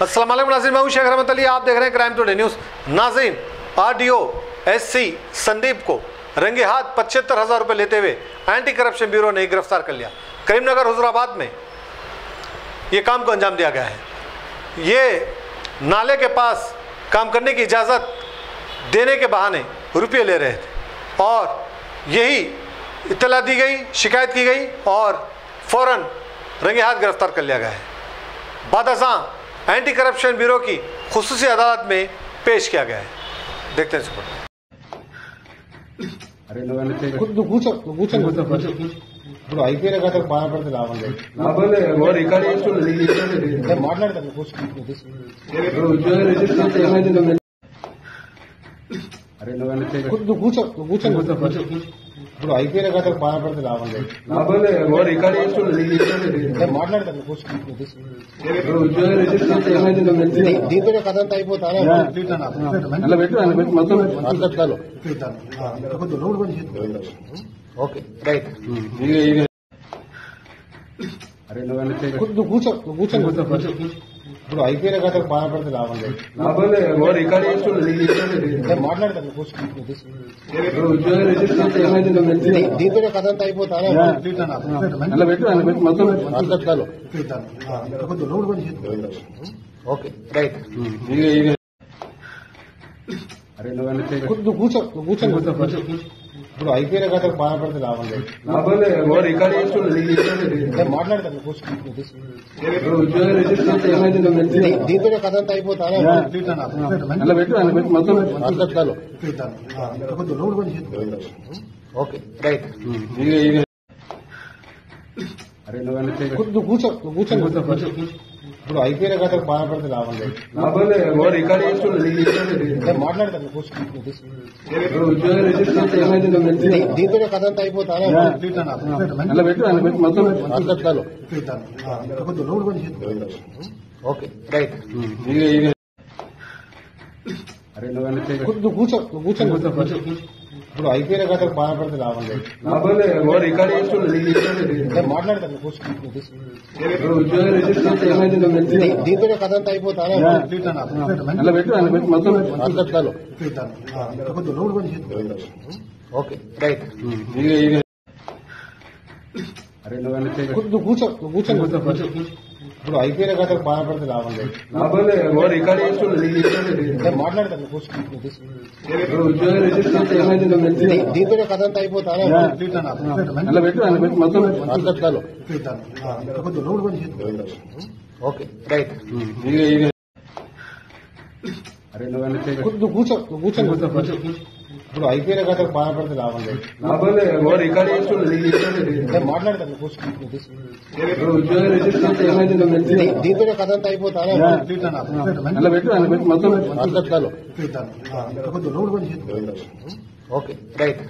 अस्सलाम वालेकुम नाज़रीन, मैं हूं शेख रहमत अली, आप देख रहे हैं क्राइम टुडे न्यूज़। नाज़रीन, आरडीओ एससी संदीप को रंगे हाथ 75,000 रुपये लेते हुए एंटी करप्शन ब्यूरो ने गिरफ्तार कर लिया। करीमनगर हुजूराबाद में ये काम को अंजाम दिया गया है। ये नाले के पास काम करने की इजाज़त देने के बहाने रुपये ले रहे थे और यही इत्तला दी गई, शिकायत की गई और फ़ौरन रंगे हाथ गिरफ्तार कर लिया गया है। बादशाह एंटी करप्शन ब्यूरो की खुसूसी अदालत में पेश किया गया है। देखते हैं सुपर। ఇప్పుడు అయిపోయిన కదా బాధపడితే లాభం లేదు మాట్లాడతాను కూర్చొని ఇప్పుడు అయిపోయిన కదా బాధపడితే లాభం లేదు మాట్లాడతాను దీంతో కథ అంతా అయిపోతాను ఓకే రైట్ కూర్చొని ఇప్పుడు అయిపోయిన కదా బాధపడితే లాభం లేదు మాట్లాడతాను దీంతో కథ అంతా అయిపోతాను ఓకే రైట్ కూర్చొని ఇప్పుడు అయిపోయిన కదా బాధపడితే లాభం లేదు మాట్లాడతాను దీంతో కథ అంతా అయిపోతాను ఓకే రైట్ కూర్చొని ఇప్పుడు అయిపోయిన కదా బాధపడితే లాభం లేదు మాట్లాడతాను దీంతో కథ అంతా అయిపోతాను ఓకే రైట్ కూర్చొని ఇప్పుడు అయిపోయిన కదా బాధపడితే లాభం లేదు మాట్లాడతాను దీంతో కథ అంతా అయిపోతాను ఓకే రైట్ కూర్చొని ఇప్పుడు అయిపోయిన కదా బాధపడితే లాభం లేదు మాట్లాడతాను దీంతో కథ అంతా అయిపోతాను ఓకే రైట్ కూర్చొని ఇప్పుడు అయిపోయిన కదా బాధపడితే లాభం లేదు మాట్లాడతాను దీంతో కథ అంతా అయిపోతాను ఓకే రైట్